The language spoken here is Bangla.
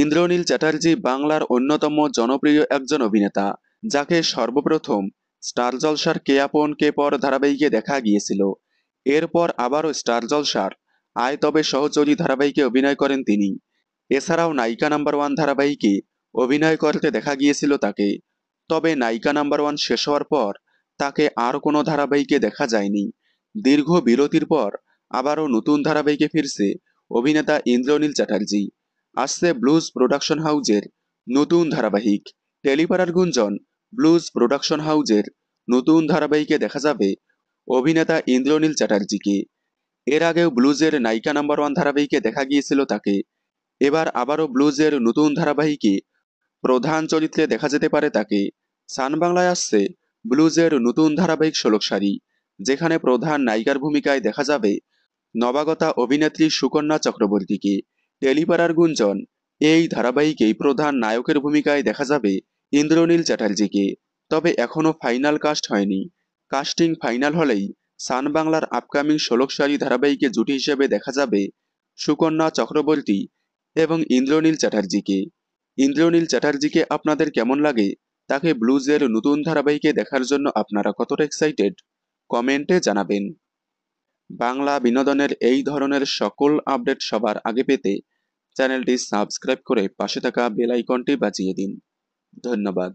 ইন্দ্রনীল চ্যাটার্জি বাংলার অন্যতম জনপ্রিয় একজন অভিনেতা, যাকে সর্বপ্রথম স্টার জলসার কে আপন কে পর ধারাবাহিকে দেখা গিয়েছিল। এরপর আবারও স্টার জলসার আয় তবে সহচরী ধারাবাহিকে অভিনয় করেন তিনি। এছাড়াও নায়িকা নাম্বার ওয়ান ধারাবাহিকে অভিনয় করতে দেখা গিয়েছিল তাকে। তবে নায়িকা নাম্বার ওয়ান শেষ হওয়ার পর তাকে আর কোনো ধারাবাহিকে দেখা যায়নি। দীর্ঘ বিরতির পর আবারও নতুন ধারাবাহিকে ফিরছে অভিনেতা ইন্দ্রনীল চ্যাটার্জি। আসছে ব্লুজ প্রোডাকশন হাউজের নতুন ধারাবাহিক টেলিপাড়ার গুঞ্জন। ব্লুজ প্রোডাকশন হাউজের নতুন ধারাবাহিকে দেখা যাবে অভিনেতা ইন্দ্রনীল চ্যাটার্জিকে। এর আগেও ব্লুজের নায়িকা নাম্বার ওয়ান ধারাবাহিকে দেখা গিয়েছিল তাকে। এবার আবারও ব্লুজের নতুন ধারাবাহিকে প্রধান চরিত্রে দেখা যেতে পারে তাকে। সান বাংলায় আসছে ব্লুজের নতুন ধারাবাহিক ষোলক সারি, যেখানে প্রধান নায়িকার ভূমিকায় দেখা যাবে নবাগতা অভিনেত্রী সুকন্যা চক্রবর্তীকে। টেলিপাড়ার গুঞ্জন, এই ধারাবাহিকেই প্রধান নায়কের ভূমিকায় দেখা যাবে ইন্দ্রনীল চ্যাটার্জিকে। তবে এখনও ফাইনাল কাস্ট হয়নি। কাস্টিং ফাইনাল হলেই সান বাংলার আপকামিং ষোলক সারি ধারাবাহিকে জুটি হিসেবে দেখা যাবে সুকন্যা চক্রবর্তী এবং ইন্দ্রনীল চ্যাটার্জিকে। ইন্দ্রনীল চ্যাটার্জিকে আপনাদের কেমন লাগে? তাকে ব্লুজের নতুন ধারাবাহিকে দেখার জন্য আপনারা কতটা এক্সাইটেড? কমেন্টে জানাবেন। বাংলা বিনোদনের এই ধরনের সকল আপডেট সবার আগে পেতে চ্যানেলটি সাবস্ক্রাইব করে পাশে থাকা বেল আইকনটি বাজিয়ে দিন। ধন্যবাদ।